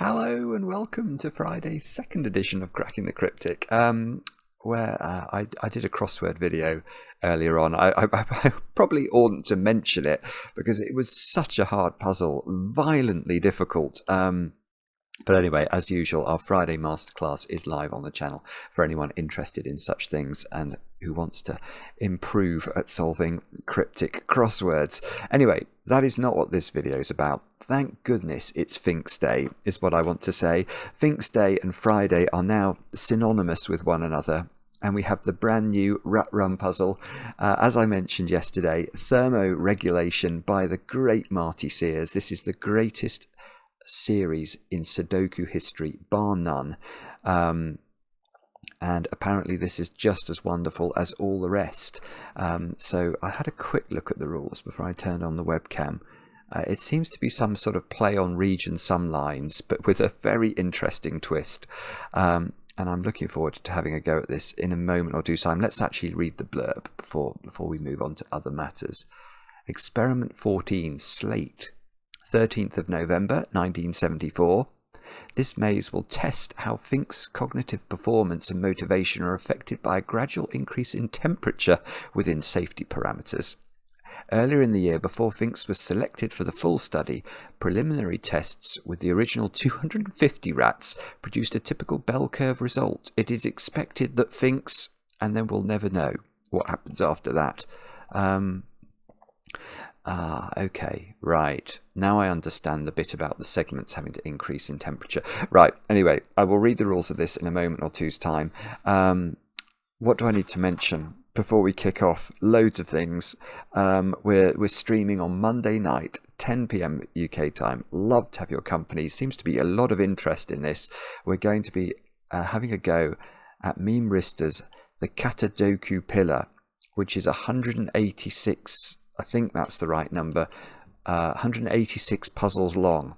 Hello and welcome to Friday's second edition of Cracking the Cryptic, where I did a crossword video earlier on. I probably oughtn't to mention it because it was such a hard puzzle, violently difficult. But anyway, as usual, our Friday masterclass is live on the channel for anyone interested in such things and who wants to improve at solving cryptic crosswords. Anyway, that is not what this video is about. Thank goodness it's Finkz-Day, is what I want to say. Finkz-Day and Friday are now synonymous with one another. And we have the brand new Rat Run puzzle, as I mentioned yesterday, Thermoregulation by the great Marty Sears. This is the greatest series in Sudoku history, bar none, and apparently this is just as wonderful as all the rest. So I had a quick look at the rules before I turned on the webcam. It seems to be some sort of play on region sum lines, but with a very interesting twist, and I'm looking forward to having a go at this in a moment or two time. Let's actually read the blurb before we move on to other matters. Experiment 14, Slate, 13th of November 1974. This maze will test how Fink's cognitive performance and motivation are affected by a gradual increase in temperature within safety parameters. Earlier in the year, before Fink's was selected for the full study, preliminary tests with the original 250 rats produced a typical bell curve result. It is expected that Fink's, and then we'll never know what happens after that. Okay, right. Now I understand the bit about the segments having to increase in temperature. Right, anyway, I will read the rules of this in a moment or two's time. What do I need to mention before we kick off? Loads of things. We're streaming on Monday night, 10 p.m. UK time. Love to have your company. Seems to be a lot of interest in this. We're going to be having a go at Meme Rista's The Caterdokupillar, which is 186... I think that's the right number, 186 puzzles long.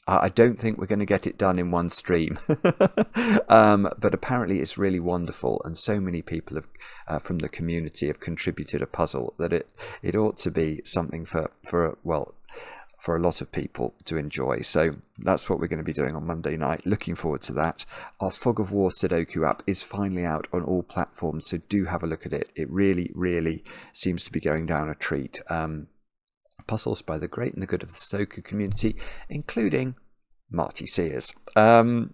I don't think we're going to get it done in one stream, but apparently it's really wonderful, and so many people have, from the community have contributed a puzzle that it ought to be something for a lot of people to enjoy. So that's what we're going to be doing on Monday night. Looking forward to that. Our Fog of War Sudoku app is finally out on all platforms, so do have a look at it. It really, really seems to be going down a treat. Puzzles by the great and the good of the Sudoku community, including Marty Sears. And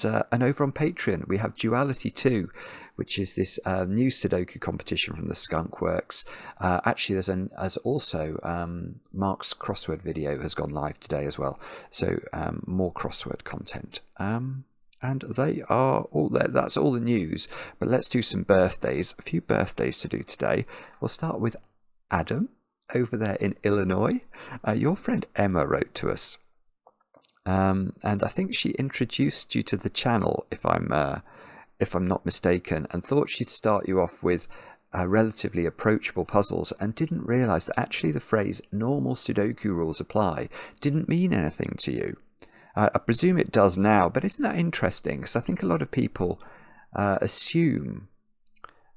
over on Patreon, we have Duality 2, which is this new Sudoku competition from the Skunk Works. Actually, there's also Mark's crossword video has gone live today as well. So more crossword content. And they are all there. That's all the news. But let's do some birthdays. A few birthdays to do today. We'll start with Adam over there in Illinois. Your friend Emma wrote to us. And I think she introduced you to the channel, if I'm not mistaken, and thought she'd start you off with relatively approachable puzzles, and didn't realise that actually the phrase normal Sudoku rules apply didn't mean anything to you. I presume it does now, but isn't that interesting? Because I think a lot of people assume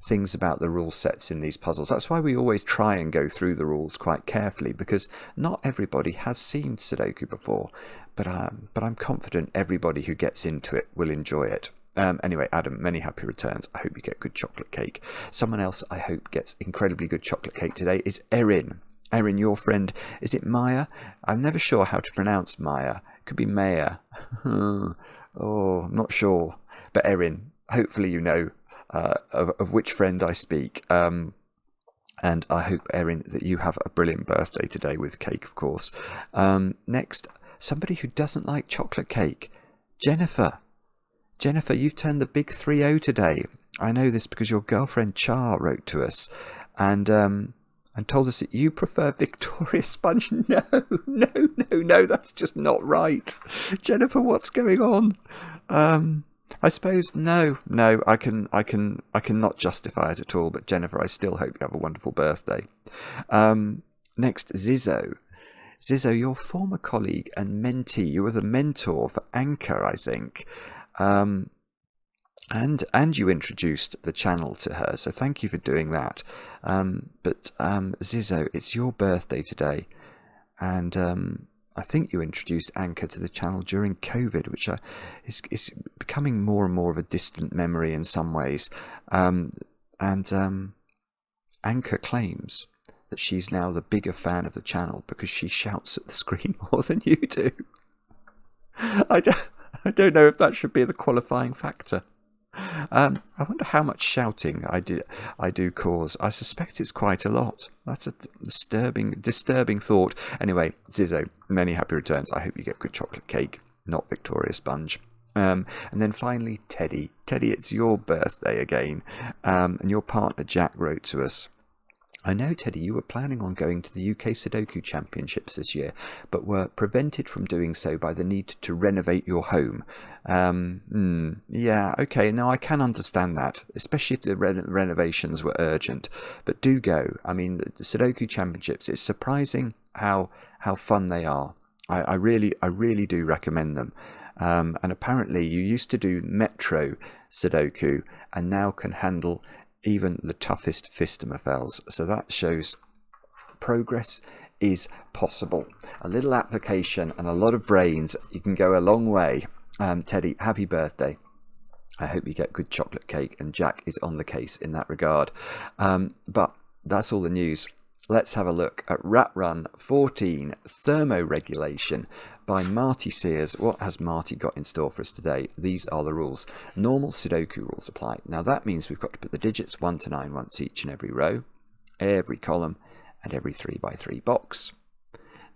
things about the rule sets in these puzzles. That's why we always try and go through the rules quite carefully, because not everybody has seen Sudoku before, but I'm confident everybody who gets into it will enjoy it. Anyway, Adam, many happy returns. I hope you get good chocolate cake. Someone else I hope gets incredibly good chocolate cake today is Erin. Erin, your friend, is it Maya? I'm never sure how to pronounce Maya. It could be Maya. Oh, I'm not sure. But Erin, hopefully you know of which friend I speak. And I hope, Erin, that you have a brilliant birthday today with cake, of course. Next, somebody who doesn't like chocolate cake. Jennifer. Jennifer, you've turned the big 3-0 today. I know this because your girlfriend Char wrote to us and told us that you prefer Victoria Sponge. No, that's just not right. Jennifer, what's going on? I suppose no, I cannot justify it at all, but Jennifer, I still hope you have a wonderful birthday. Next, Zizzo. Zizzo, your former colleague and mentee. You were the mentor for Anchor, I think. And you introduced the channel to her, so thank you for doing that. But Zizzo, it's your birthday today, and I think you introduced Anchor to the channel during COVID, which is becoming more and more of a distant memory in some ways. Anchor claims that she's now the bigger fan of the channel because she shouts at the screen more than you do. I don't know if that should be the qualifying factor. I wonder how much shouting I do cause. I suspect it's quite a lot. That's a disturbing thought. Anyway, Zizzo, many happy returns. I hope you get good chocolate cake, not Victoria Sponge. And then finally, Teddy. Teddy, it's your birthday again. And your partner Jack wrote to us. I know, Teddy, you were planning on going to the UK Sudoku Championships this year, but were prevented from doing so by the need to renovate your home. Yeah, okay, now I can understand that, especially if the renovations were urgent. But do go. I mean, the Sudoku Championships, it's surprising how fun they are. I really do recommend them. And apparently you used to do Metro Sudoku and now can handle even the toughest Phistomefels. So that shows progress is possible. A little application and a lot of brains, you can go a long way. Teddy, happy birthday. I hope you get good chocolate cake, and Jack is on the case in that regard. But that's all the news. Let's have a look at Rat Run 14, Thermoregulation by Marty Sears. What has Marty got in store for us today? These are the rules. Normal Sudoku rules apply. Now that means we've got to put the digits 1 to 9 once each in every row, every column, and every 3x3 box.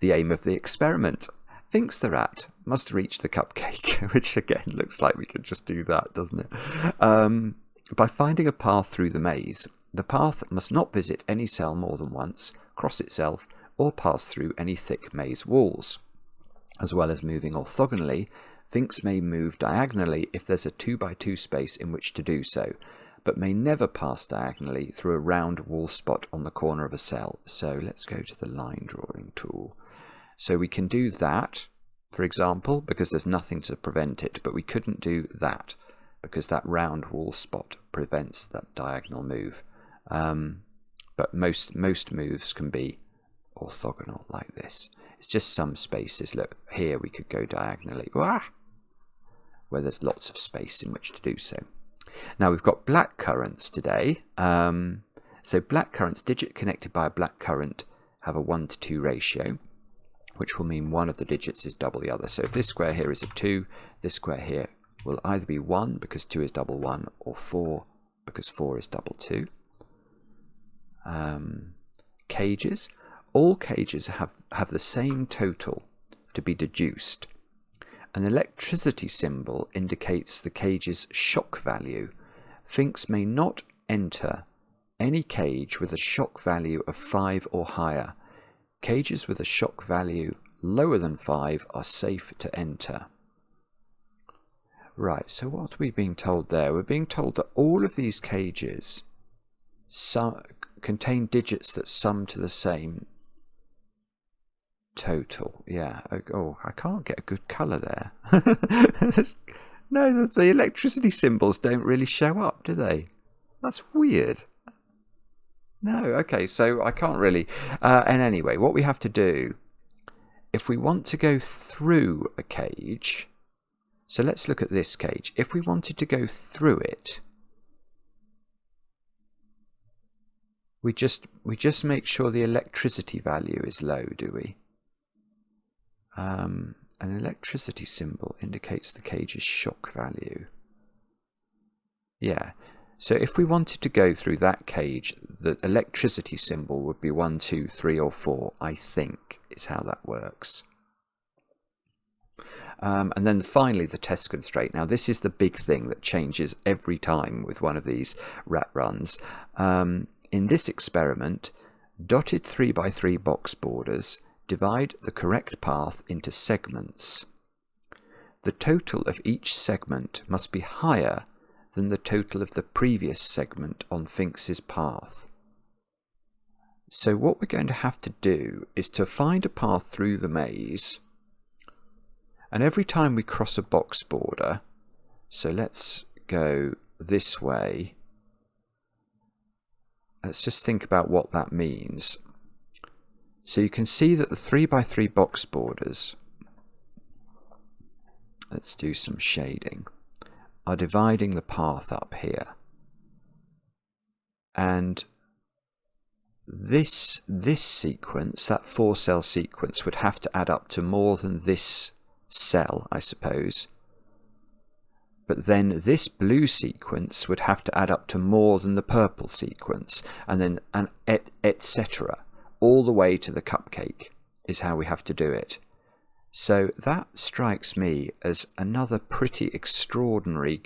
The aim of the experiment. Finkz the rat must reach the cupcake, which again looks like we could just do that, doesn't it? By finding a path through the maze. The path must not visit any cell more than once, cross itself, or pass through any thick maze walls. As well as moving orthogonally, Finkz may move diagonally if there's a 2x2 space in which to do so, but may never pass diagonally through a round wall spot on the corner of a cell. So let's go to the line drawing tool. So we can do that, for example, because there's nothing to prevent it, but we couldn't do that because that round wall spot prevents that diagonal move. But most moves can be orthogonal like this. It's just some spaces. Look, here we could go diagonally, where there's lots of space in which to do so. Now we've got blackcurrants today. So blackcurrants, digit connected by a blackcurrant, have a 1:2 ratio, which will mean one of the digits is double the other. So if this square here is a 2, this square here will either be 1 because 2 is double 1, or 4 because 4 is double 2. Cages. All cages have the same total to be deduced. An electricity symbol indicates the cage's shock value. Finkz may not enter any cage with a shock value of 5 or higher. Cages with a shock value lower than 5 are safe to enter. Right, so what are we being told there? We're being told that all of these cages contain digits that sum to the same total. Yeah. Oh, I can't get a good colour there. No, the electricity symbols don't really show up, do they? That's weird. No, okay, so I can't really. And anyway, what we have to do, if we want to go through a cage, so let's look at this cage. If we wanted to go through it, we just make sure the electricity value is low, do we? An electricity symbol indicates the cage's shock value. Yeah, so if we wanted to go through that cage, the electricity symbol would be 1, 2, 3, or 4, I think, is how that works. And then finally, the test constraint. Now, this is the big thing that changes every time with one of these rat runs. In this experiment, dotted 3x3 box borders divide the correct path into segments. The total of each segment must be higher than the total of the previous segment on Finksz's path. So what we're going to have to do is to find a path through the maze, and every time we cross a box border, so let's go this way. Let's just think about what that means. So you can see that the 3x3 box borders, let's do some shading, are dividing the path up here. And this sequence, that 4-cell sequence, would have to add up to more than this cell, I suppose. But then this blue sequence would have to add up to more than the purple sequence, and then etc. All the way to the cupcake is how we have to do it. So that strikes me as another pretty extraordinary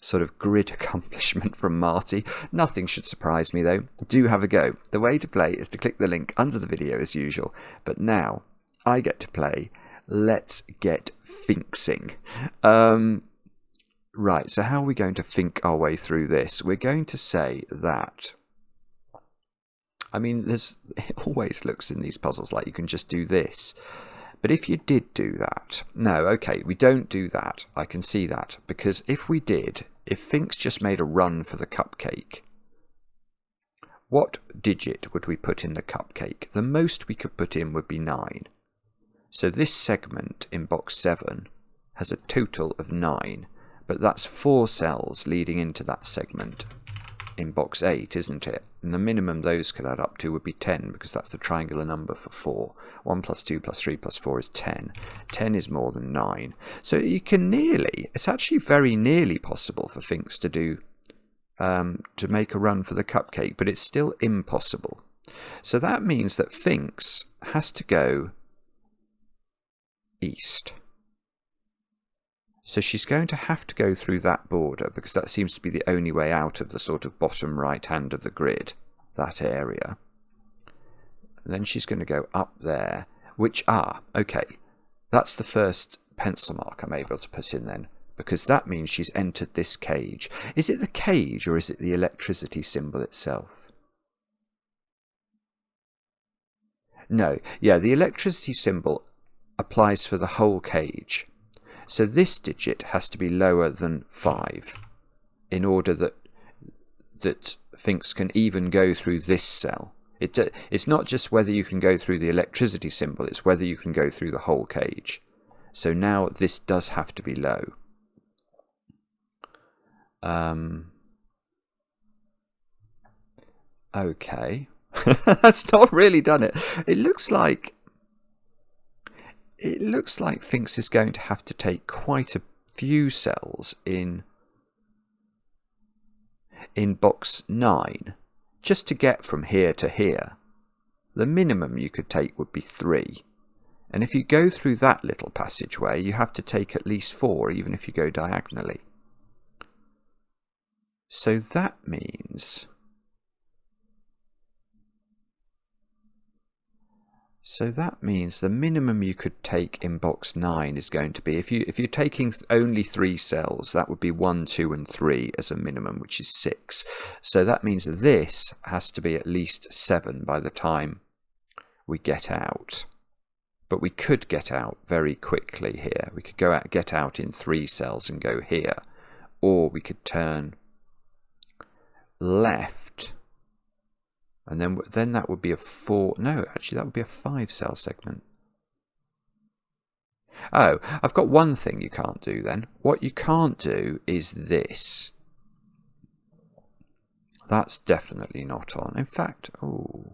sort of grid accomplishment from Marty. Nothing should surprise me though. Do have a go. The way to play is to click the link under the video as usual. But now I get to play. Let's get Finksing. Right, so how are we going to think our way through this? We're going to say that, I mean, it always looks in these puzzles like you can just do this. But if you did do that, no, okay, we don't do that. I can see that, because if we did, if Finkz just made a run for the cupcake, what digit would we put in the cupcake? The most we could put in would be 9. So this segment in box 7 has a total of 9, but that's 4 cells leading into that segment in box 8, isn't it? And the minimum those could add up to would be 10, because that's the triangular number for 4. 1 plus 2 plus 3 plus 4 is 10. 10 is more than 9. So you can nearly, it's actually very nearly possible for Finkz to do, to make a run for the cupcake, but it's still impossible. So that means that Finkz has to go east. So she's going to have to go through that border, because that seems to be the only way out of the sort of bottom right hand of the grid, that area. And then she's going to go up there, which okay, that's the first pencil mark I'm able to put in then, because that means she's entered this cage. Is it the cage or is it the electricity symbol itself? No, yeah, the electricity symbol applies for the whole cage. So this digit has to be lower than 5 in order that Finkz can even go through this cell. It's not just whether you can go through the electricity symbol, it's whether you can go through the whole cage. So now this does have to be low. Okay. That's not really done it. It looks like Finkz is going to have to take quite a few cells in box 9 just to get from here to here. The minimum you could take would be 3. And if you go through that little passageway, you have to take at least 4, even if you go diagonally. So that means... the minimum you could take in box 9 is going to be, if you're taking only 3 cells, that would be 1, 2 and 3 as a minimum, which is 6. So that means this has to be at least 7 by the time we get out. But we could get out very quickly here. We could get out in 3 cells and go here. Or we could turn left. And then that would be a 4... No, actually that would be a 5-cell segment. Oh, I've got one thing you can't do then. What you can't do is this. That's definitely not on. In fact, oh...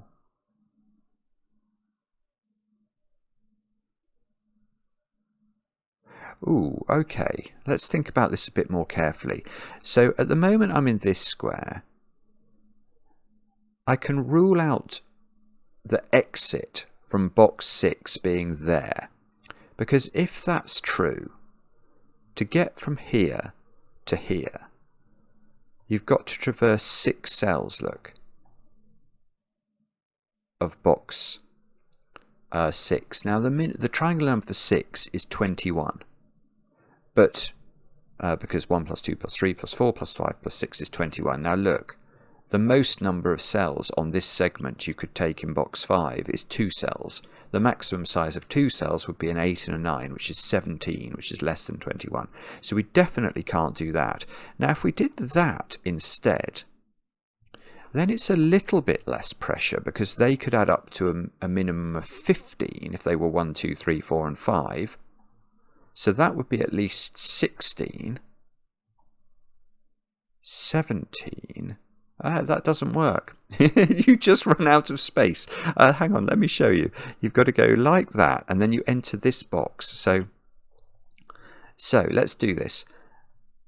Ooh, okay. Let's think about this a bit more carefully. So at the moment I'm in this square. I can rule out the exit from box 6 being there. Because if that's true, to get from here to here, you've got to traverse 6 cells, look, of box 6. Now the triangle number for 6 is 21. But because 1 plus 2 plus 3 plus 4 plus 5 plus 6 is 21. Now look, the most number of cells on this segment you could take in box 5 is 2 cells. The maximum size of 2 cells would be an 8 and a 9, which is 17, which is less than 21. So we definitely can't do that. Now if we did that instead, then it's a little bit less pressure because they could add up to a minimum of 15 if they were 1, 2, 3, 4 and 5. So that would be at least 16, 17. That doesn't work. You just run out of space. Hang on, let me show you. You've got to go like that, and then you enter this box. So let's do this.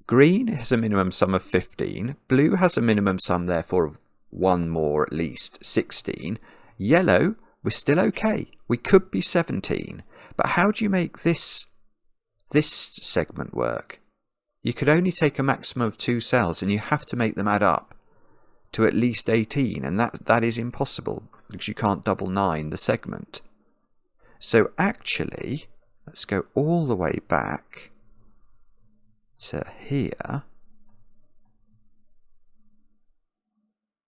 Green has a minimum sum of 15. Blue has a minimum sum, therefore, of 1 more, at least 16. Yellow, we're still okay. We could be 17. But how do you make this segment work? You could only take a maximum of 2 cells, and you have to make them add up to at least 18, and that is impossible because you can't double 9 the segment. So actually, let's go all the way back to here.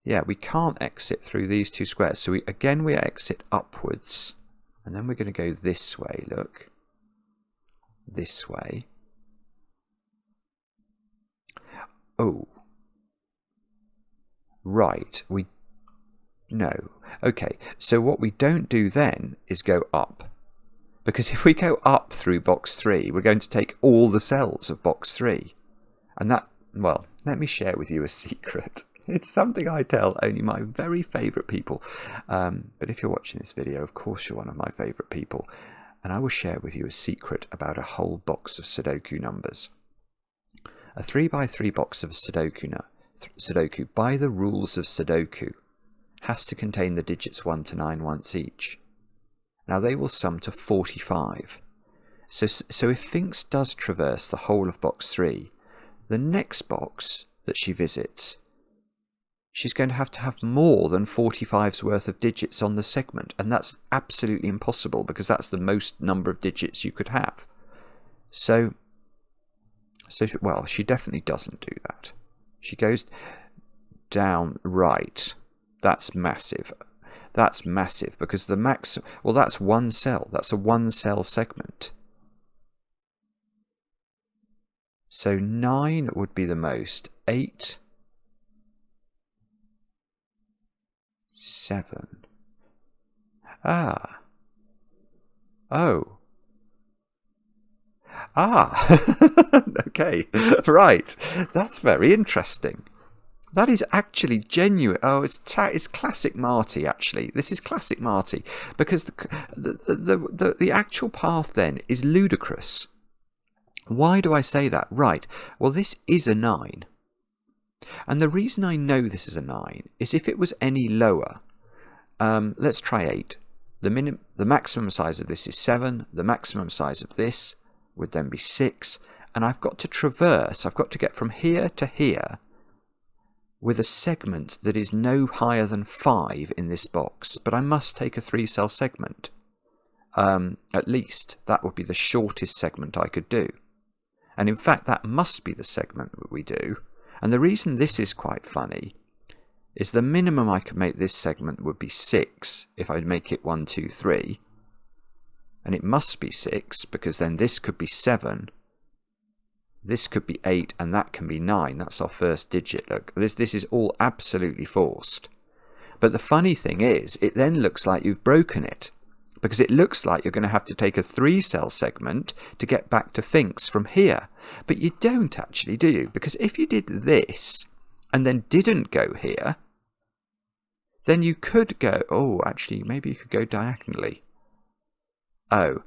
Yeah, we can't exit through these 2 squares, so we exit upwards, and then we're going to go this way. Look, this way. Oh, right, no. Okay, so what we don't do then is go up. Because if we go up through box 3, we're going to take all the cells of box 3. And that, well, let me share with you a secret. It's something I tell only my very favourite people. But if you're watching this video, of course you're one of my favourite people. And I will share with you a secret about a whole box of Sudoku numbers. A 3x3 box of Sudoku, by the rules of Sudoku, has to contain the digits 1 to 9 once each. Now they will sum to 45. So if Finkz does traverse the whole of box 3, the next box that she visits, she's going to have more than 45's worth of digits on the segment, and that's absolutely impossible because that's the most number of digits you could have. So well, she definitely doesn't do that. She goes down right. That's massive. That's massive because the max, well, that's 1 cell. That's a 1 cell segment. So 9 would be the most. 8, 7. Ah. Oh. Ah. Okay. Right. That's very interesting. That is actually genuine. Oh, it's classic Marty, actually. This is classic Marty. Because the actual path then is ludicrous. Why do I say that? Right. Well, this is a 9. And the reason I know this is a 9 is if it was any lower. Let's try 8. The maximum size of this is 7. The maximum size of this would then be 6. And I've got to traverse. I've got to get from here to here with a segment that is no higher than 5 in this box, but I must take a 3-cell segment. At least that would be the shortest segment I could do. And in fact, that must be the segment that we do. And the reason this is quite funny is the minimum I could make this segment would be 6 if I make it 1, 2, 3. And it must be 6 because then this could be 7. This could be 8 and that can be 9. That's our first digit. Look, this is all absolutely forced. But the funny thing is, it then looks like you've broken it. Because it looks like you're going to have to take a 3-cell segment to get back to Finkz from here. But you don't actually, do you? Because if you did this and then didn't go here, then you could go... Oh, actually, maybe you could go diagonally. Oh,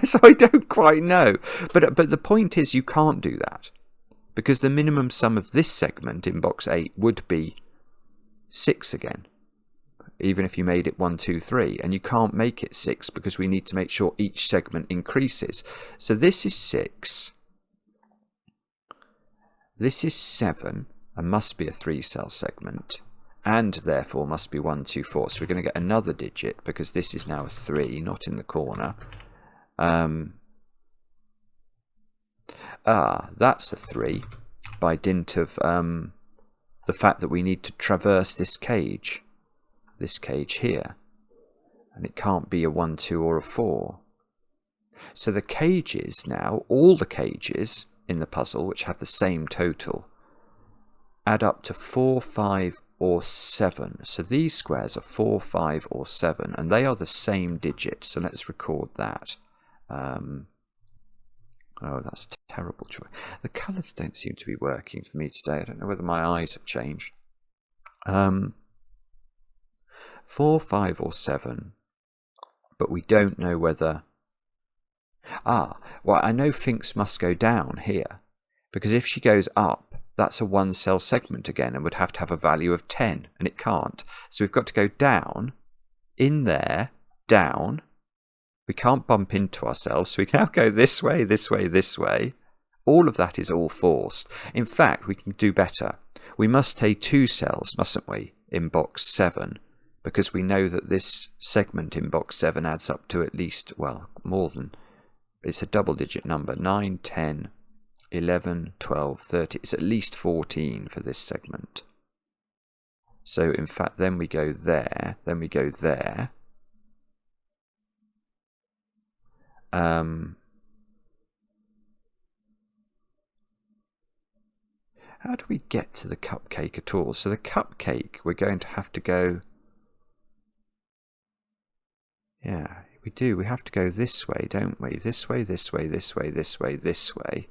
so I don't quite know. But the point is you can't do that. Because the minimum sum of this segment in box 8 would be 6 again. Even if you made it 1, 2, 3. And you can't make it 6 because we need to make sure each segment increases. So this is 6. This is 7 and must be a 3-cell segment. And therefore must be 1, 2, 4. So we're going to get another digit because this is now a 3, not in the corner. That's a 3 by dint of the fact that we need to traverse this cage here. And it can't be a 1, 2 or a 4. So the cages now, all the cages in the puzzle, which have the same total, add up to 4, 5, or 7. So these squares are 4, 5 or 7, and they are the same digit. So let's record that. Oh, that's a terrible choice. The colours don't seem to be working for me today. I don't know whether my eyes have changed. 4, 5 or 7, but we don't know whether... well, I know Finkz must go down here, because if she goes up, that's a one cell segment again and would have to have a value of 10, and it can't. So we've got to go down, in there, down. We can't bump into ourselves, so we can now go this way, this way, this way. All of that is all forced. In fact, we can do better. We must take 2 cells, mustn't we, in box 7, because we know that this segment in box 7 adds up to at least, well, more than, it's a double-digit number, 9, 10, 11, 12, 30. It's at least 14 for this segment. So, in fact, then we go there, then we go there. How do we get to the cupcake at all? So the cupcake, we're going to have to go... Yeah, we do. We have to go this way, don't we? This way, this way, this way, this way, this way.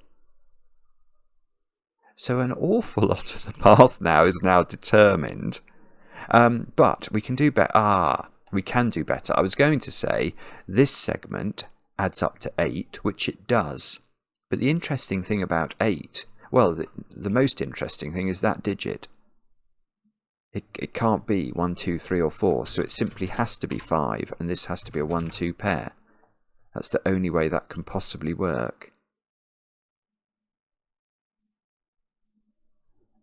So an awful lot of the path now is now determined. But we can do better. We can do better. I was going to say this segment adds up to 8, which it does. But the interesting thing about 8, well, the most interesting thing is that digit. It can't be 1, 2, 3 or 4, so it simply has to be 5, and this has to be a 1-2 pair. That's the only way that can possibly work.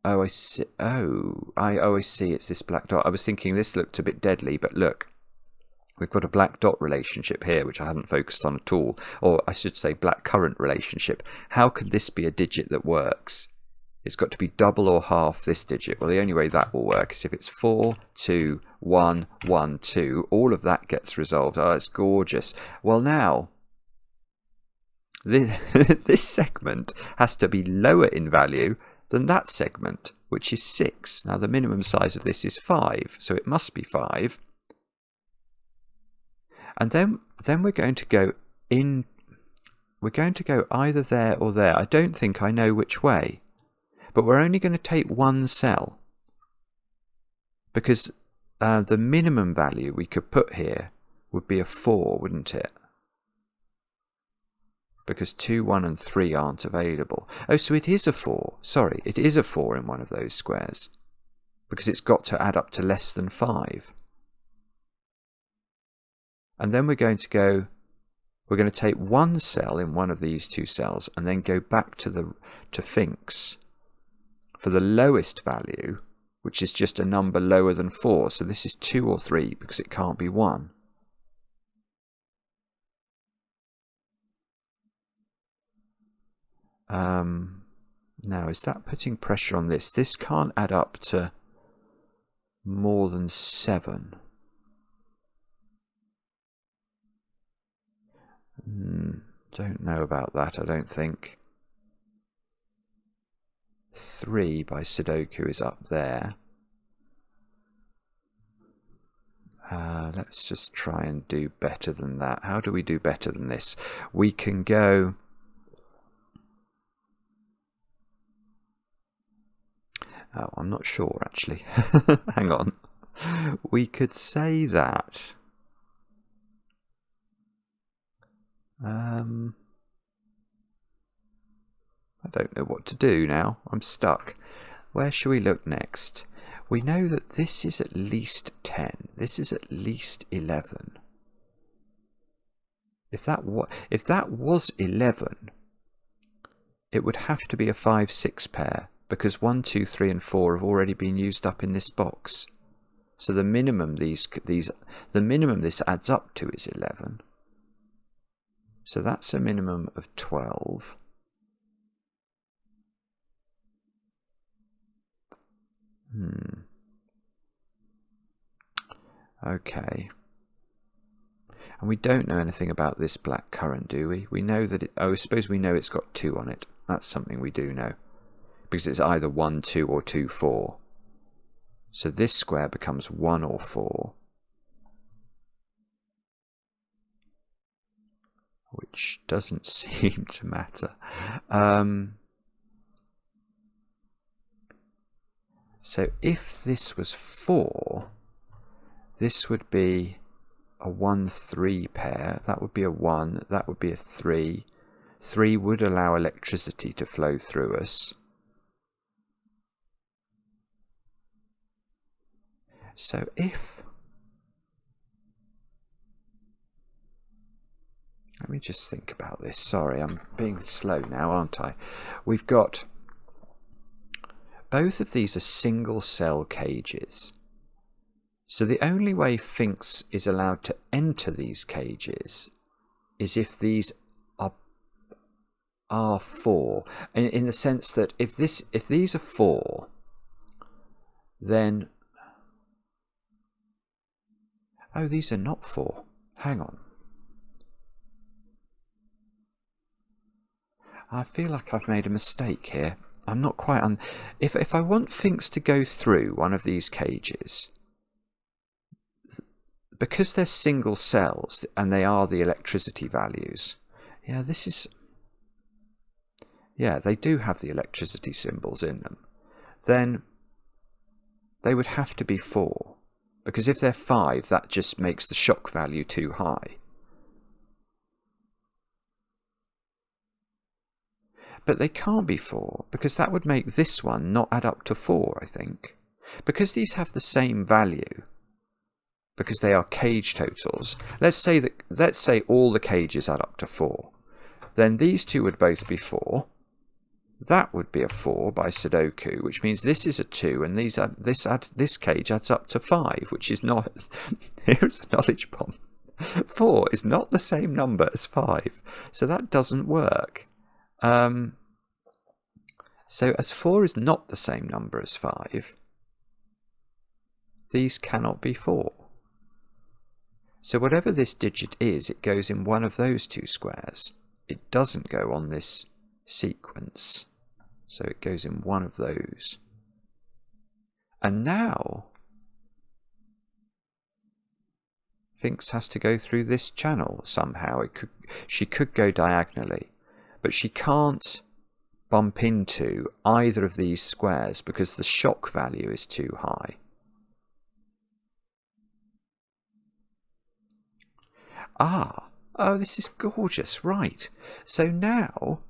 Oh, I see. I see. It's this black dot. I was thinking this looked a bit deadly, but look. We've got a black dot relationship here, which I hadn't focused on at all. Or I should say blackcurrant relationship. How could this be a digit that works? It's got to be double or half this digit. Well, the only way that will work is if it's 4, 2, 1, 1, 2. All of that gets resolved. Oh, it's gorgeous. Well, now, this segment has to be lower in value than that segment, which is 6. Now, the minimum size of this is 5, so it must be 5. And then we're going to go in, we're going to go either there or there. I don't think I know which way, but we're only going to take 1 cell, because the minimum value we could put here would be a 4, wouldn't it? Because 2, 1 and 3 aren't available. Oh, so it is a 4. Sorry, it is a 4 in one of those squares, because it's got to add up to less than 5. And then we're going to take 1 cell in one of these 2 cells and then go back to Finkz for the lowest value, which is just a number lower than 4. So this is 2 or 3 because it can't be 1. Now, is that putting pressure on this? This can't add up to more than 7. Don't know about that, I don't think. 3 by Sudoku is up there. Let's just try and do better than that. How do we do better than this? We can go... Oh, I'm not sure, actually. Hang on. We could say that... I don't know what to do now. I'm stuck. Where shall we look next? We know that this is at least 10. This is at least 11. If that was 11, it would have to be a 5-6 pair, because 1, 2, 3 and 4 have already been used up in this box. So the minimum the minimum this adds up to is 11. So that's a minimum of 12. Okay. And we don't know anything about this blackcurrant, do we? We know that it... Oh, I suppose we know it's got 2 on it. That's something we do know. Because it's either 1, 2 or 2, 4. So this square becomes 1 or 4. Which doesn't seem to matter. So if this was 4, this would be a 1-3 pair. That would be a 1. That would be a 3. 3 would allow electricity to flow through us. So if... Let me just think about this. Sorry, I'm being slow now, aren't I? We've got... Both of these are single cell cages. So the only way Finkz is allowed to enter these cages is if these are 4. In the sense that if these are 4, then... Oh, these are not 4. Hang on. I feel like I've made a mistake here. I'm not quite if I want Finkz to go through one of these cages, because they're single cells and they are the electricity values. Yeah, this is... Yeah, they do have the electricity symbols in them. Then they would have to be 4. Because if they're 5, that just makes the shock value too high. But they can't be 4, because that would make this one not add up to 4, I think. Because these have the same value, because they are cage totals. Let's say all the cages add up to 4. Then these two would both be 4. That would be a 4 by Sudoku, which means this is a 2, and this cage adds up to 5, which is not... Here's a knowledge bomb. 4 is not the same number as 5, so that doesn't work. So as 4 is not the same number as 5, these cannot be 4. So whatever this digit is, it goes in one of those two squares. It doesn't go on this sequence. So it goes in one of those. And now Finkz has to go through this channel somehow. She could go diagonally, but she can't bump into either of these squares because the shock value is too high. Oh, this is gorgeous, right. So now,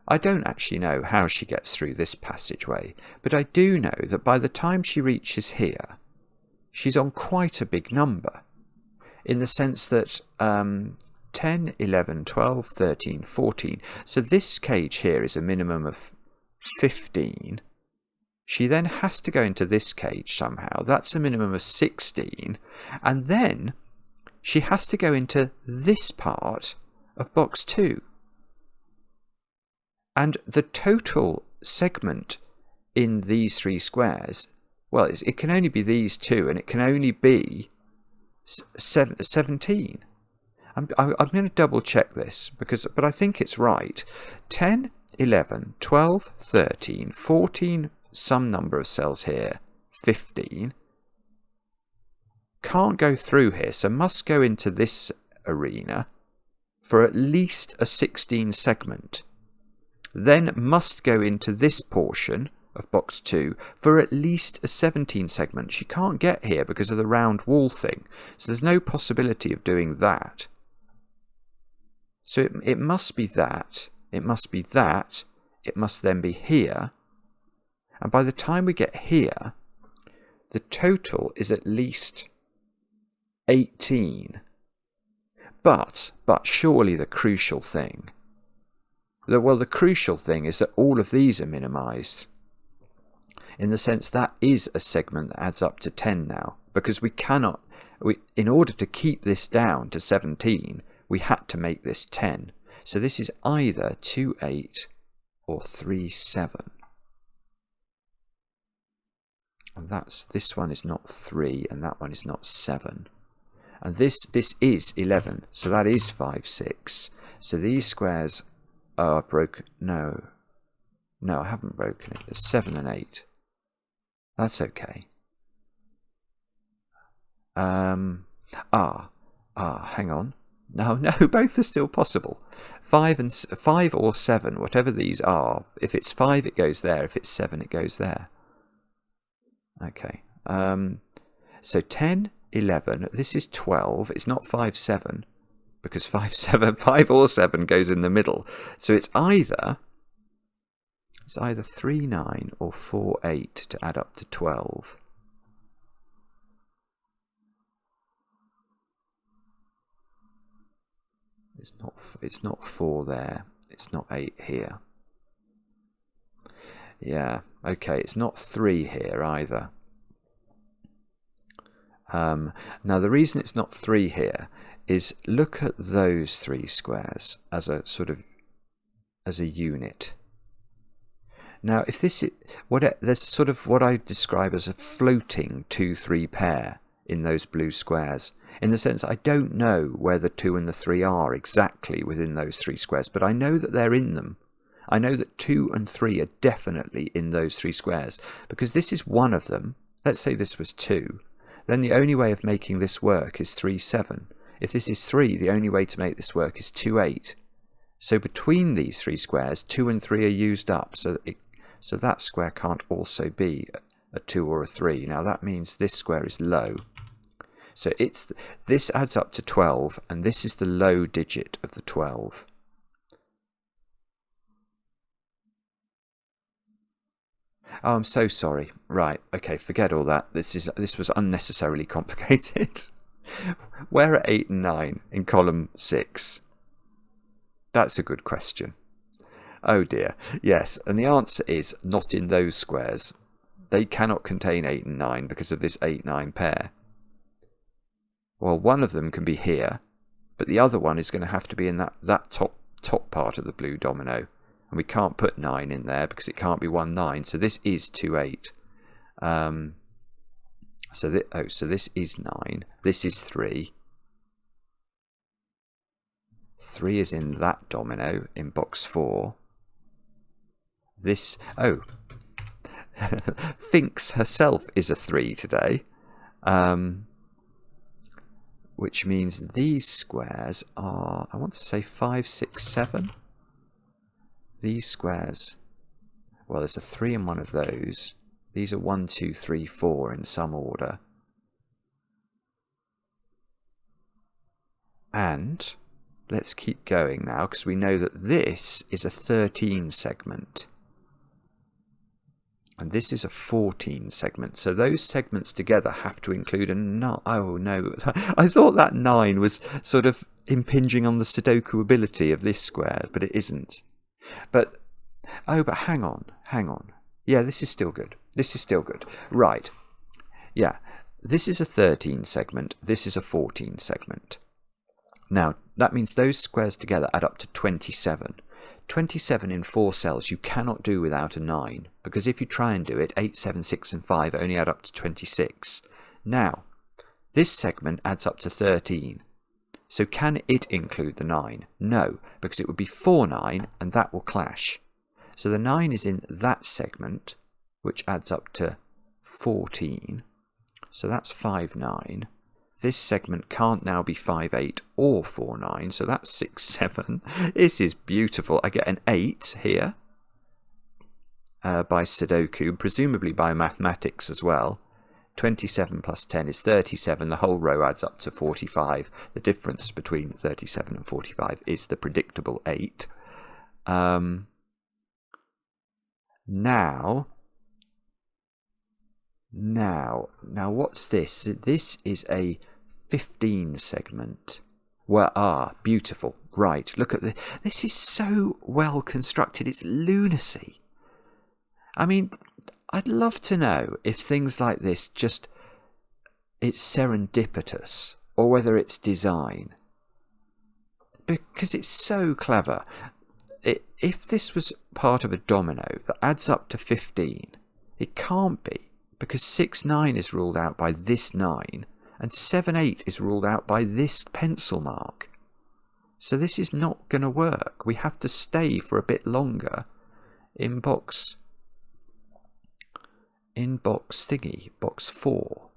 I don't actually know how she gets through this passageway, but I do know that by the time she reaches here, she's on quite a big number, in the sense that 10, 11, 12, 13, 14. So this cage here is a minimum of 15. She then has to go into this cage somehow. That's a minimum of 16. And then she has to go into this part of box 2. And the total segment in these 3 squares, well, it can only be these 2, and it can only be 17. I'm going to double check this, but I think it's right. 10, 11, 12, 13, 14, some number of cells here, 15. Can't go through here, so must go into this arena for at least a 16 segment. Then must go into this portion of box 2 for at least a 17 segment. She can't get here because of the round wall thing, so there's no possibility of doing that. So it must be that, it must be that, it must then be here, and by the time we get here, the total is at least 18. But surely the crucial thing, the crucial thing is that all of these are minimized, in the sense that is a segment that adds up to 10 now, because in order to keep this down to 17, we had to make this 10. So this is either 2, 8 or 3, 7. And this one is not 3 and that one is not 7. And this is 11, so that is 5, 6. So these squares are broken. No, I haven't broken it. It's 7 and 8. That's okay. Hang on. No, both are still possible. 5 or 7, whatever these are. If it's 5, it goes there. If it's 7, it goes there. Okay. So 10, 11. This is 12. It's not 5, 7, because 5 or 7 goes in the middle. So it's either 3, 9 or 4, 8 to add up to 12. It's not 4 there. It's not 8 here. Yeah, okay, it's not 3 here either. Now the reason it's not 3 here is look at those 3 squares as a unit. Now if this is there's sort of what I describe as a floating 2-3 pair in those blue squares. In the sense, I don't know where the 2 and the 3 are exactly within those 3 squares, but I know that they're in them. I know that 2 and 3 are definitely in those 3 squares, because this is one of them. Let's say this was 2. Then the only way of making this work is 3, 7. If this is 3, the only way to make this work is 2, 8. So between these 3 squares, 2 and 3 are used up, so that square can't also be a 2 or a 3. Now that means this square is low. So this adds up to 12, and this is the low digit of the 12. Oh, I'm so sorry. Right, okay, forget all that. This was unnecessarily complicated. Where are 8 and 9 in column 6? That's a good question. Oh dear. Yes, and the answer is not in those squares. They cannot contain 8 and 9 because of this 8-9 pair. Well, one of them can be here, but the other one is going to have to be in that top part of the blue domino. And we can't put 9 in there because it can't be 1, 9. So this is 2, 8. So this is 9. This is 3. 3 is in that domino in box 4. This, Finkz herself is a 3 today. Which means these squares are, I want to say 5, 6, 7. These squares, well, there's a 3 in one of those. These are 1, 2, 3, 4 in some order. And let's keep going now, because we know that this is a 13 segment. And this is a 14 segment. So those segments together have to include a 9. Oh no, I thought that 9 was sort of impinging on the Sudoku ability of this square, but it isn't. But hang on. Yeah, this is still good. Right. Yeah, this is a 13 segment. This is a 14 segment. Now, that means those squares together add up to 27. 27 in 4 cells you cannot do without a 9, because if you try and do it, 8, 7, 6 and 5 only add up to 26. Now, this segment adds up to 13. So can it include the 9? No, because it would be 4, 9, and that will clash. So the 9 is in that segment, which adds up to 14. So that's 5, 9. This segment can't now be 5, 8 or 4, 9, so that's 6, 7. This is beautiful. I get an 8 here by Sudoku, presumably by mathematics as well. 27 plus 10 is 37. The whole row adds up to 45. The difference between 37 and 45 is the predictable 8. Now, what's this? This is a 15 segment. Well, beautiful. Right, look at this. This is so well constructed. It's lunacy. I mean, I'd love to know if things like this it's serendipitous or whether it's design. Because it's so clever. If this was part of a domino that adds up to 15, it can't be, because 6, 9 is ruled out by this 9, and 7, 8 is ruled out by this pencil mark. So this is not going to work. We have to stay for a bit longer in box box 4.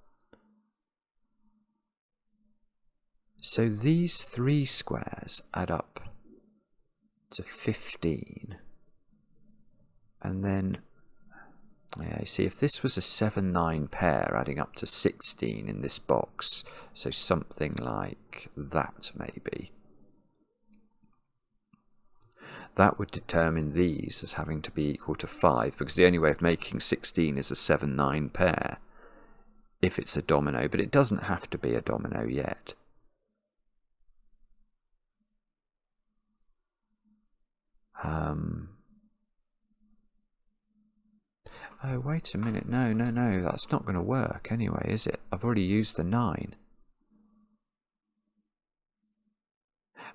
So these 3 squares add up to 15. And then, yeah, you see, if this was a 7-9 pair adding up to 16 in this box, so something like that maybe, that would determine these as having to be equal to 5, because the only way of making 16 is a 7-9 pair if it's a domino, but it doesn't have to be a domino yet. Oh, wait a minute. No, that's not going to work anyway, is it? I've already used the 9.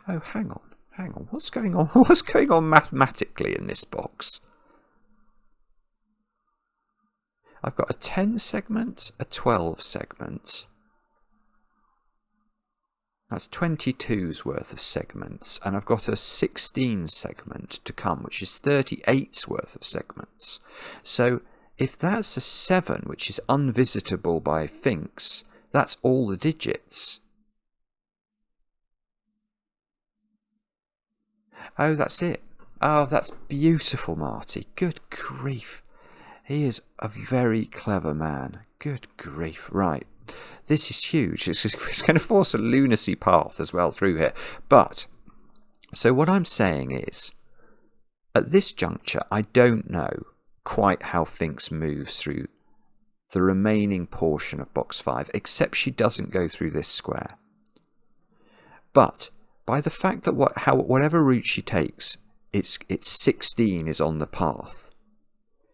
Oh, hang on. What's going on? What's going on mathematically in this box? I've got a 10 segment, a 12 segment. That's 22's worth of segments, and I've got a 16 segment to come, which is 38's worth of segments. So if that's a 7, which is unvisitable by Finkz, that's all the digits. Oh, that's it. Oh, that's beautiful, Marty. Good grief. He is a very clever man. Good grief. Right. This is huge. It's going to force a lunacy path as well through here. But, so what I'm saying is, at this juncture, I don't know quite how Finkz moves through the remaining portion of box 5, except she doesn't go through this square. But by the fact that whatever route she takes, it's 16 is on the path.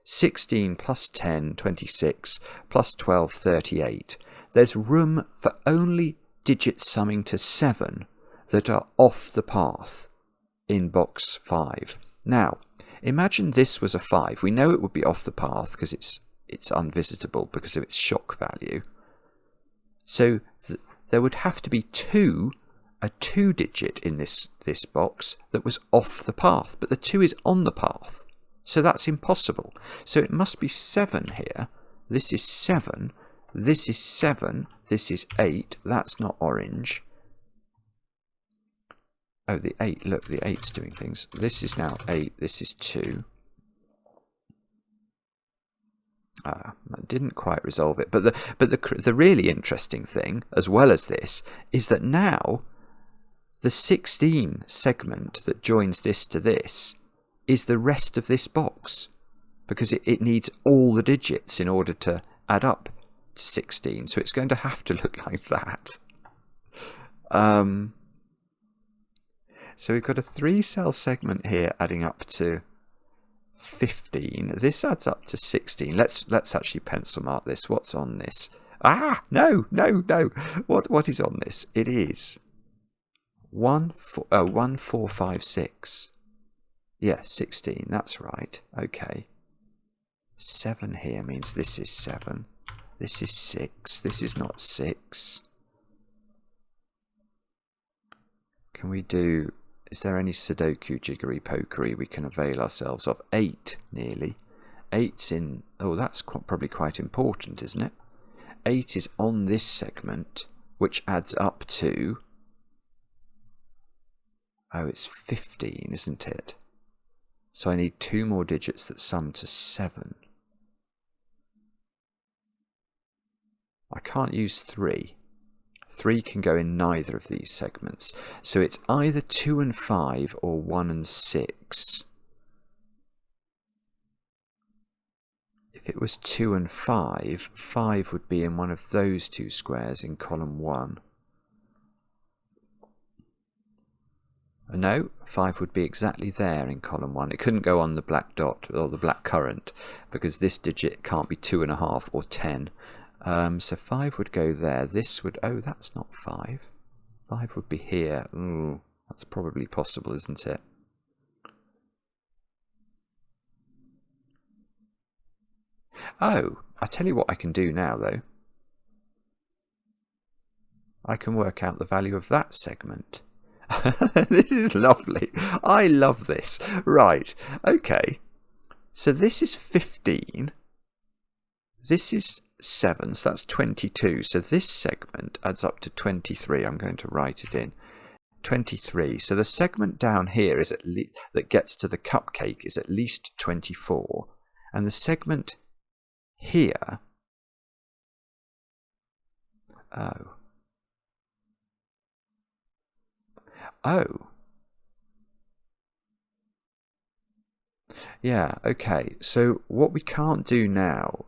16 plus 10, 26, plus 12, 38. There's room for only digits summing to 7 that are off the path in box 5. Now, imagine this was a 5. We know it would be off the path because it's unvisitable because of its shock value. So there would have to be a 2 digit in this box that was off the path, but the 2 is on the path. So that's impossible. So it must be 7 here. This is 7. This is 7. This is 8. That's not orange. Oh, the 8. Look, the 8's doing things. This is now 8. This is 2. That didn't quite resolve it. But the really interesting thing, as well as this, is that now the 16 segment that joins this to this is the rest of this box, because it needs all the digits in order to add up to 16. So it's going to have to look like that. So we've got a 3-cell segment here adding up to 15. This adds up to 16. Let's actually pencil mark this. What's on this? No. What is on this? It is 1, 4, 5, 6. Yeah, 16, that's right. Okay. 7 here means this is 7. This is 6. This is not 6. Can we do... Is there any Sudoku jiggery pokery we can avail ourselves of? 8, nearly. 8's in... Oh, that's probably quite important, isn't it? 8 is on this segment, which adds up to... Oh, it's 15, isn't it? So I need 2 more digits that sum to 7. I can't use 3. 3 can go in neither of these segments. So it's either 2 and 5 or 1 and 6. If it was 2 and 5, 5 would be in one of those 2 squares in column 1. No, 5 would be exactly there in column 1. It couldn't go on the black dot or the blackcurrant because this digit can't be 2.5 or 10. So 5 would go there. This would... Oh, that's not 5. 5 would be here. Ooh, that's probably possible, isn't it? Oh, I tell you what I can do now, though. I can work out the value of that segment. This is lovely. I love this. Right. Okay. So this is 15. This is 7, so that's 22. So this segment adds up to 23. I'm going to write it in. 23. So the segment down here is that gets to the cupcake is at least 24. And the segment here... Oh. Yeah, okay. So what we can't do now,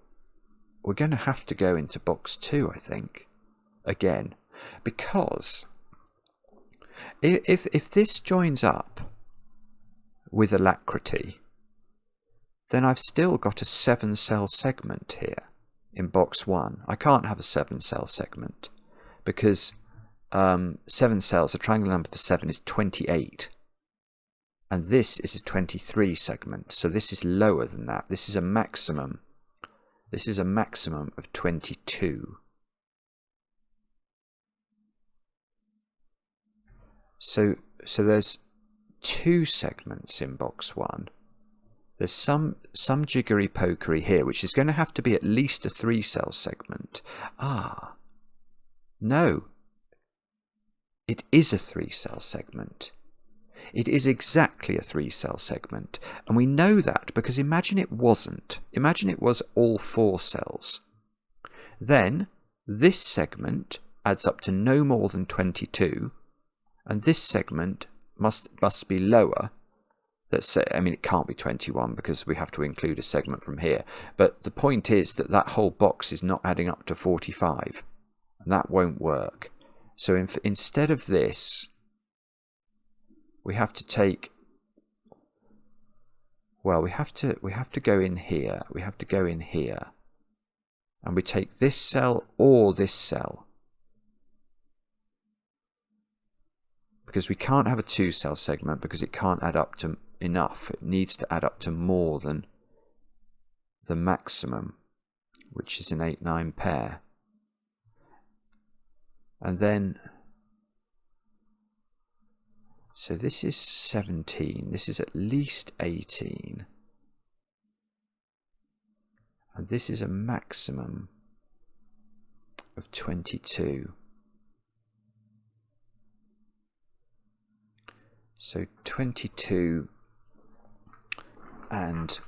we're going to have to go into box 2, I think, again, because if this joins up with alacrity, then I've still got a 7-cell segment here in box 1. I can't have a 7-cell segment because 7 cells, the triangular number for 7 is 28. And this is a 23 segment, so this is lower than that. This is a maximum. This is a maximum of 22. So there's 2 segments in box 1. There's some jiggery pokery here, which is going to have to be at least a 3-cell segment. Ah, no. It is a 3-cell segment. It is exactly a 3-cell segment. And we know that because imagine it wasn't. Imagine it was all 4 cells. Then this segment adds up to no more than 22. And this segment must be lower. Let's say, I mean, it can't be 21 because we have to include a segment from here. But the point is that that whole box is not adding up to 45. And that won't work. So instead of this, we have to take, well, we have to go in here. We have to go in here. And we take this cell or this cell. Because we can't have a 2-cell segment because it can't add up to enough. It needs to add up to more than the maximum, which is an 8-9 pair. And then, so this is 17, this is at least 18. And this is a maximum of 22. So 22 and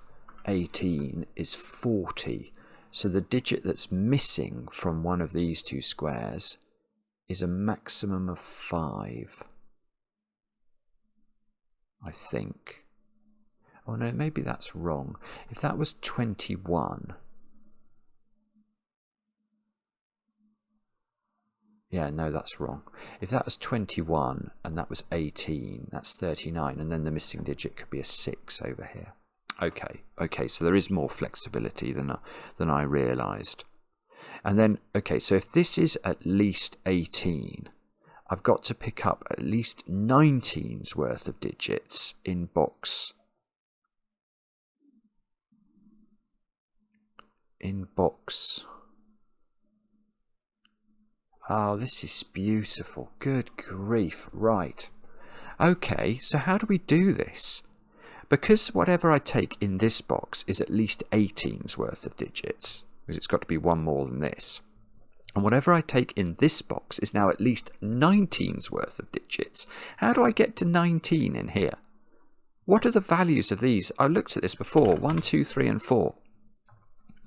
18 is 40. So the digit that's missing from one of these 2 squares is a maximum of 5. I think. Oh no, maybe that's wrong. If that was 21... Yeah, no, that's wrong. If that was 21 and that was 18, that's 39, and then the missing digit could be a 6 over here. Okay, so there is more flexibility than I realised. And then, okay, so if this is at least 18, I've got to pick up at least 19's worth of digits in box. Oh, this is beautiful. Good grief. Right. Okay, so how do we do this? Because whatever I take in this box is at least 18's worth of digits, because it's got to be one more than this. And whatever I take in this box is now at least 19's worth of digits. How do I get to 19 in here? What are the values of these? I looked at this before. 1, 2, 3, and 4.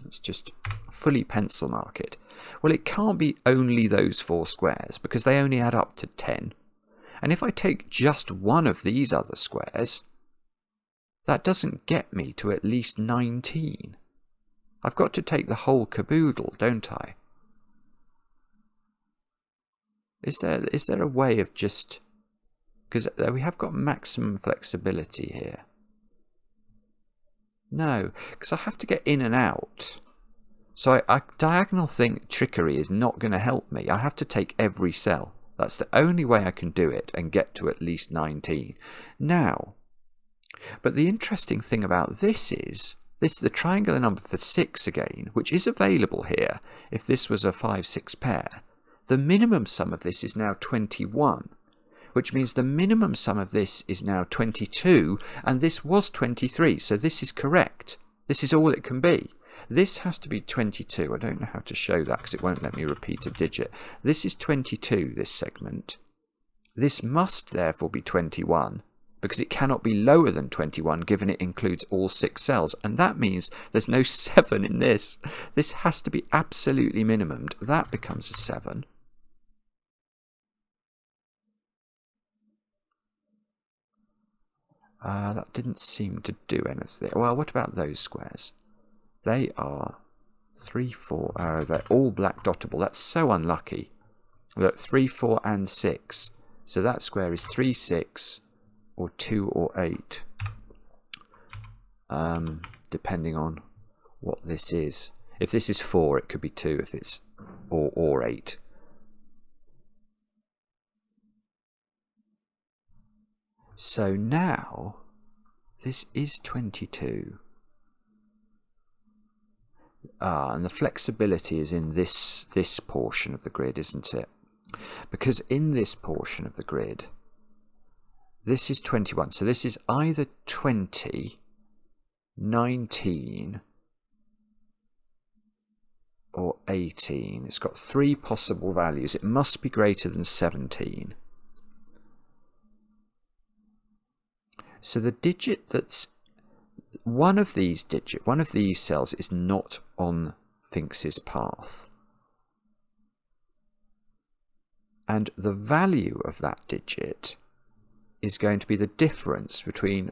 Let's just fully pencil mark it. Well, it can't be only those 4 squares because they only add up to 10. And if I take just one of these other squares, that doesn't get me to at least 19. I've got to take the whole caboodle, don't I? Is there a way of just... Because we have got maximum flexibility here. No, because I have to get in and out. So I diagonal trickery is not going to help me. I have to take every cell. That's the only way I can do it and get to at least 19. Now, but the interesting thing about this is the triangular number for 6 again, which is available here if this was a 5-6 pair. The minimum sum of this is now 21, which means the minimum sum of this is now 22, and this was 23, so this is correct. This is all it can be. This has to be 22. I don't know how to show that because it won't let me repeat a digit. This is 22, this segment. This must therefore be 21, because it cannot be lower than 21 given it includes all 6 cells. And that means there's no 7 in this. This has to be absolutely minimumed. That becomes a 7. That didn't seem to do anything. Well, what about those squares? They are 3, 4. Oh, they're all black dottable. That's so unlucky. Look, 3, 4, and 6. So that square is 3, 6, or 2 or 8. Depending on what this is. If this is 4, it could be 2 if it's or 8. So now this is 22. And the flexibility is in this portion of the grid, isn't it? Because in this portion of the grid, this is 21. So this is either 20, 19, or 18. It's got 3 possible values. It must be greater than 17. So the digit that's one of these cells is not on Finks's path. And the value of that digit is going to be the difference between,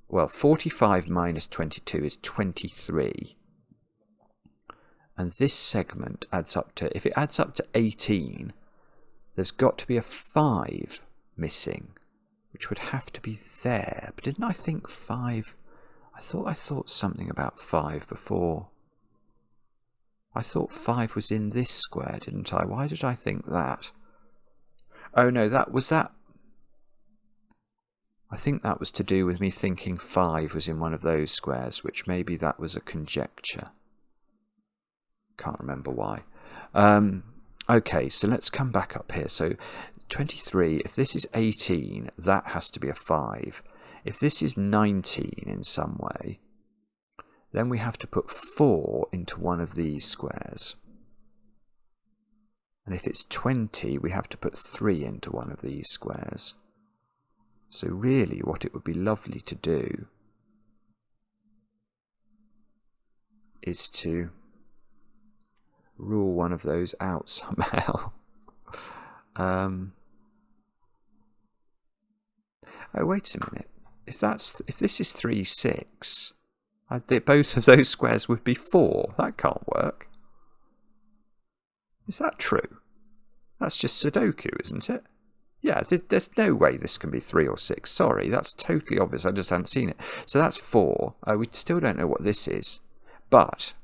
well, 45 minus 22 is 23. And this segment adds up to, if it adds up to 18, there's got to be a 5 missing, which would have to be there. But didn't I think 5? I thought something about 5 before. I thought 5 was in this square, didn't I? Why did I think that? Oh no, that was that. I think that was to do with me thinking 5 was in one of those squares, which maybe that was a conjecture. Can't remember why. Okay, so let's come back up here. So 23, if this is 18, that has to be a 5. If this is 19 in some way, then we have to put 4 into one of these squares. And if it's 20, we have to put 3 into one of these squares. So really what it would be lovely to do is to rule one of those out somehow. Oh, wait a minute. If this is 3, 6, both of those squares would be 4. That can't work. Is that true? That's just Sudoku, isn't it? Yeah, there's no way this can be 3 or 6. Sorry, that's totally obvious. I just hadn't seen it. So that's 4. We still don't know what this is. But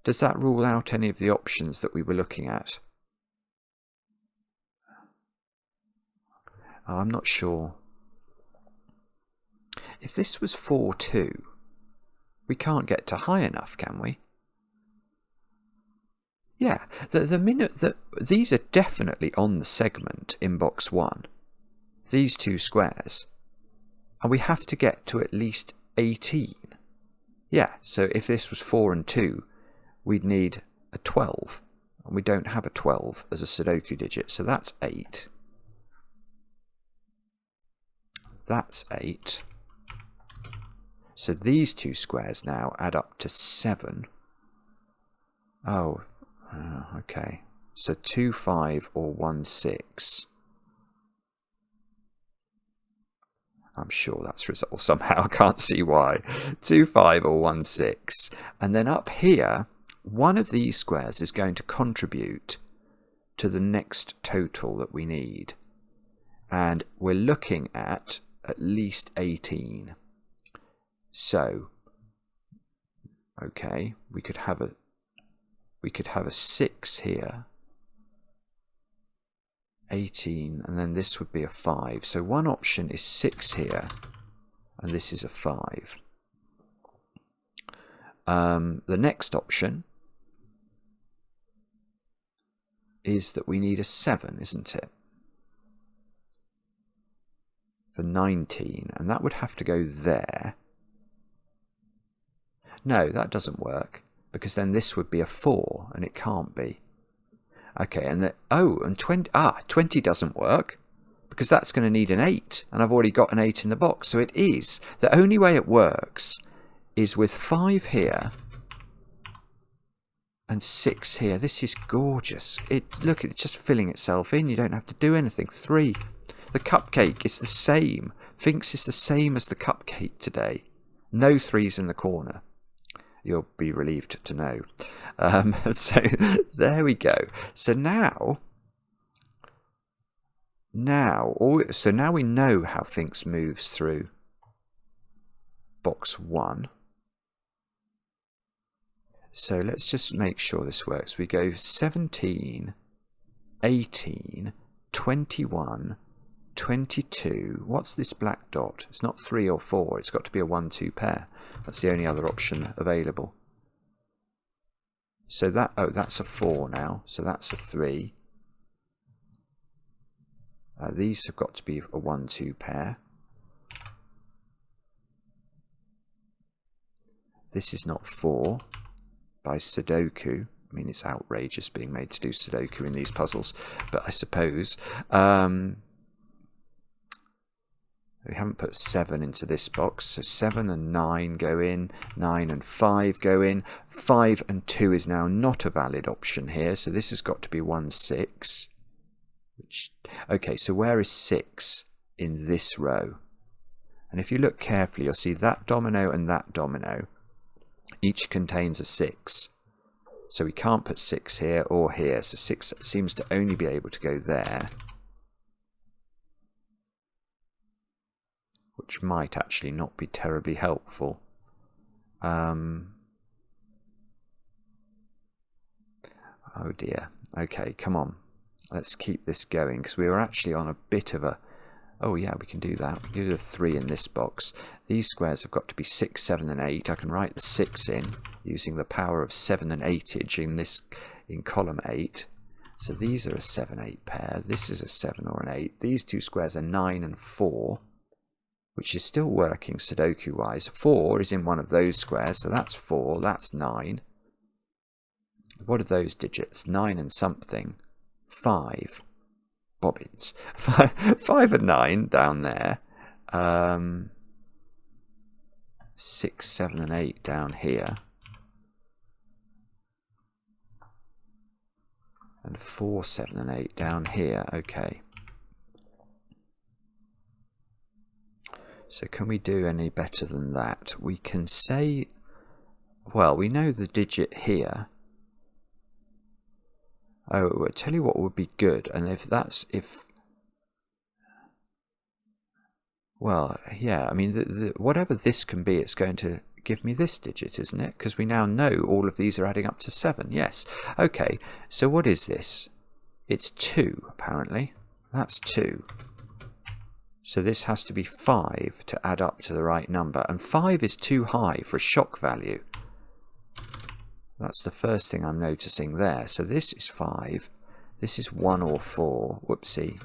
does that rule out any of the options that we were looking at? I'm not sure. If this was 4, 2, we can't get to high enough, can we? Yeah, the minute that these are definitely on the segment in box 1, these 2 squares, and we have to get to at least 18. Yeah, so if this was 4 and 2, we'd need a 12, and we don't have a 12 as a Sudoku digit, so that's 8. That's 8. So these 2 squares now add up to 7. Oh, okay. So 2, 5 or 1, 6. I'm sure that's resolved somehow. I can't see why. 2, 5 or 1, 6. And then up here, one of these squares is going to contribute to the next total that we need. And we're looking at least 18. So, okay, we could have a 6 here, 18, and then this would be a 5. So one option is 6 here, and this is a 5. The next option is that we need a 7, isn't it? For 19, and that would have to go there. No, that doesn't work, because then this would be a 4, and it can't be. Okay, and and 20 doesn't work, because that's going to need an 8, and I've already got an 8 in the box. So it is, the only way it works is with 5 here and 6 here. This is gorgeous. Look, it's just filling itself in. You don't have to do anything. 3. The cupcake is the same. Finkz is the same as the cupcake today. No 3s in the corner. You'll be relieved to know. So there we go. So now we know how Finkz moves through box 1. So let's just make sure this works. We go 17, 18, 21, 22. What's this black dot? It's not 3 or 4. It's got to be a 1-2 pair. That's the only other option available. So that's a 4 now. So that's a 3. These have got to be a 1-2 pair. This is not 4 by Sudoku. I mean, it's outrageous being made to do Sudoku in these puzzles, but I suppose. We haven't put 7 into this box, so 7 and 9 go in, 9 and 5 go in. 5 and 2 is now not a valid option here, so this has got to be 1-6. Okay, so where is 6 in this row? And if you look carefully, you'll see that domino and that domino each contains a 6. So we can't put 6 here or here, so 6 seems to only be able to go there, which might actually not be terribly helpful. Oh dear. Okay, come on. Let's keep this going, because we were actually on a bit of a... Oh yeah, we can do that. We can do the 3 in this box. These squares have got to be 6, 7 and 8. I can write the 6 in using the power of 7 and 8-age in column 8. So these are a 7-8 pair. This is a 7 or an 8. These two squares are 9 and 4, which is still working Sudoku-wise. 4 is in one of those squares, so that's 4, that's 9. What are those digits? 9 and something. 5. Bobbins. 5 and 9 down there. 6, 7 and 8 down here. And 4, 7 and 8 down here. Okay. So can we do any better than that? We can say, well, we know the digit here. Oh, I'll tell you what would be good, and well, yeah, I mean, whatever this can be, it's going to give me this digit, isn't it? Because we now know all of these are adding up to 7, yes. Okay, so what is this? It's 2, apparently. That's 2. So this has to be 5 to add up to the right number, and 5 is too high for a shock value. That's the first thing I'm noticing there. So this is 5. This is 1 or 4. Whoopsie.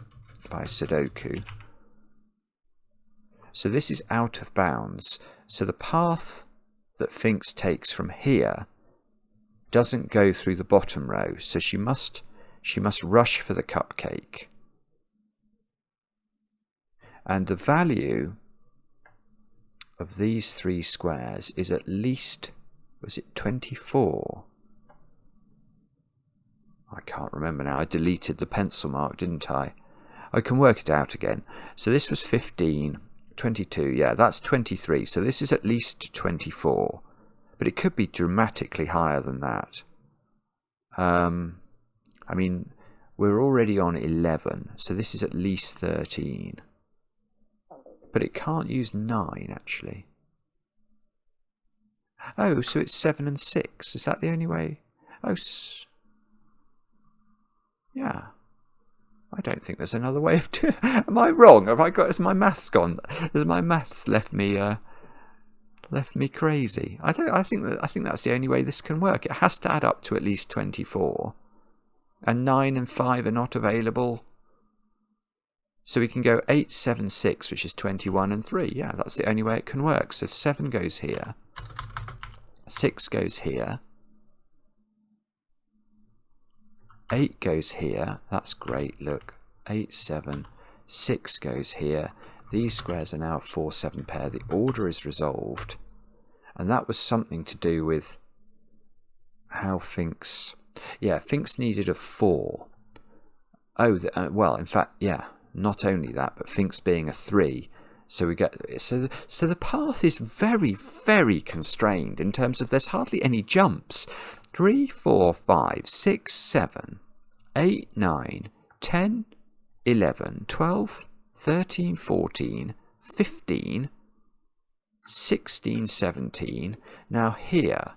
By Sudoku. So this is out of bounds. So the path that Finkz takes from here doesn't go through the bottom row. So she must rush for the cupcake. And the value of these 3 squares is at least... Was it 24? I can't remember now. I deleted the pencil mark, didn't I? I can work it out again. So this was 15, 22. Yeah, that's 23. So this is at least 24. But it could be dramatically higher than that. I mean, we're already on 11. So this is at least 13. But it can't use 9, actually. Oh, so it's 7 and 6. Is that the only way? Oh, yeah. I don't think there's another way of doing. Am I wrong? Has my maths gone? Has my maths left me crazy? I think that's the only way this can work. It has to add up to at least 24, and 9 and 5 are not available. So we can go 8, 7, 6, which is 21 and 3. Yeah, that's the only way it can work. So 7 goes here. 6 goes here. 8 goes here. That's great, look. 8, 7. 6 goes here. These squares are now a 4, 7 pair. The order is resolved. And that was something to do with how Finkz... Yeah, Finkz needed a 4. Oh, well, in fact, yeah, not only that, but Finkz being a 3. So we get... So the path is very, very constrained in terms of there's hardly any jumps. 3, 4, 5, 6, 7, 8, 9, 10, 11, 12, 13, 14, 15, 16, 17. Now here...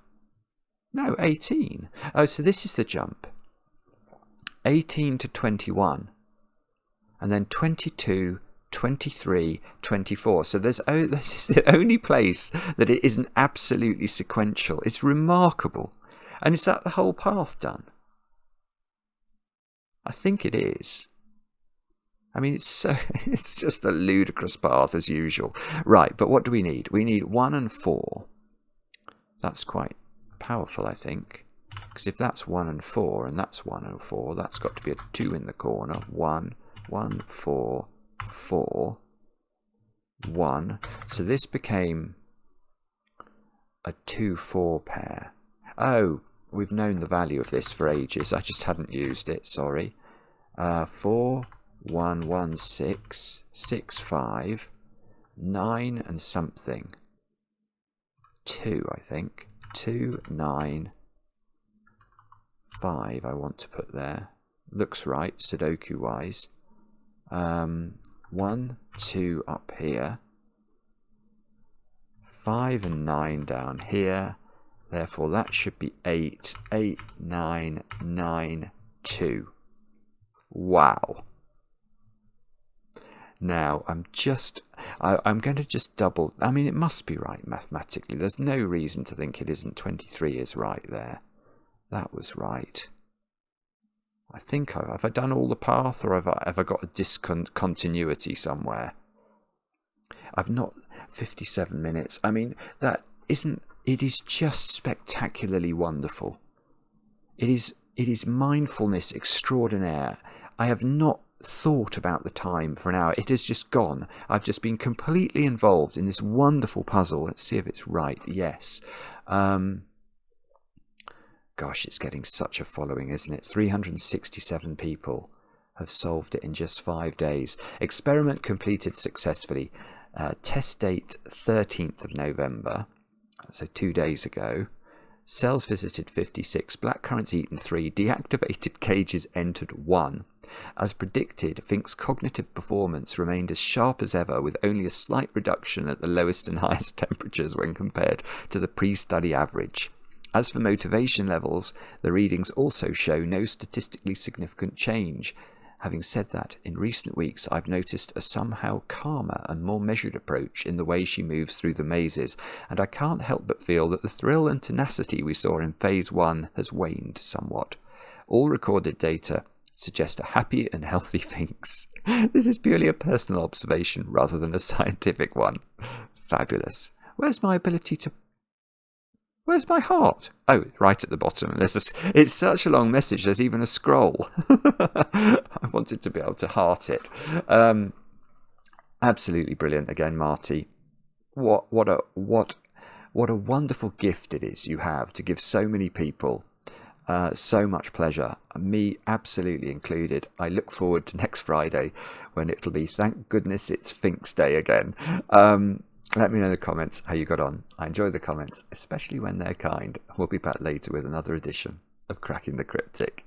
No, 18. Oh, so this is the jump. 18 to 21. And then 22, 23, 24. So this is the only place that it isn't absolutely sequential. It's remarkable. And is that the whole path done? I think it is. I mean, it's just a ludicrous path as usual. Right, but what do we need? We need 1 and 4. That's quite powerful, I think, because if that's 1 and 4 and that's 1 and 4, that's got to be a 2 in the corner. 1, 1, 4, 4, 1. So this became a 2, 4 pair. Oh, we've known the value of this for ages. I just hadn't used it, sorry. 4, 1, 1, 6, 6, 5, 9 and something. 2, I think. 2, 9, 5 I want to put there. Looks right, Sudoku wise. 1, 2 up here. 5 and 9 down here. Therefore that should be 8, 8, 9, 9, 2. Wow. Now, I'm going to just double... I mean, it must be right mathematically. There's no reason to think it isn't. 23 is right there. That was right. I think have I done all the path, or have I got a discontinuity somewhere? I've not... 57 minutes. I mean, that isn't... It is just spectacularly wonderful. It is mindfulness extraordinaire. I have not thought about the time for an hour. It has just gone. I've just been completely involved in this wonderful puzzle. Let's see if it's right. Yes. Gosh, it's getting such a following, isn't it? 367 people have solved it in just 5 days. Experiment completed successfully. Test date 13th of November. So 2 days ago. Cells visited 56. Blackcurrants eaten 3. Deactivated cages entered 1. As predicted, Fink's cognitive performance remained as sharp as ever, with only a slight reduction at the lowest and highest temperatures when compared to the pre-study average. As for motivation levels, the readings also show no statistically significant change. Having said that, in recent weeks I've noticed a somehow calmer and more measured approach in the way she moves through the mazes, and I can't help but feel that the thrill and tenacity we saw in Phase 1 has waned somewhat. All recorded data suggest a happy and healthy Finkz. This is purely a personal observation rather than a scientific one. Fabulous. Where's my ability to... Where's my heart? Oh, right at the bottom. It's such a long message, there's even a scroll. I wanted to be able to heart it. Absolutely brilliant again, Marty. What a wonderful gift it is you have to give so many people so much pleasure, me absolutely included. I look forward to next Friday when it'll be, thank goodness it's Finkz-Day again. Let me know in the comments how you got on. I enjoy the comments, especially when they're kind. We'll be back later with another edition of Cracking the Cryptic.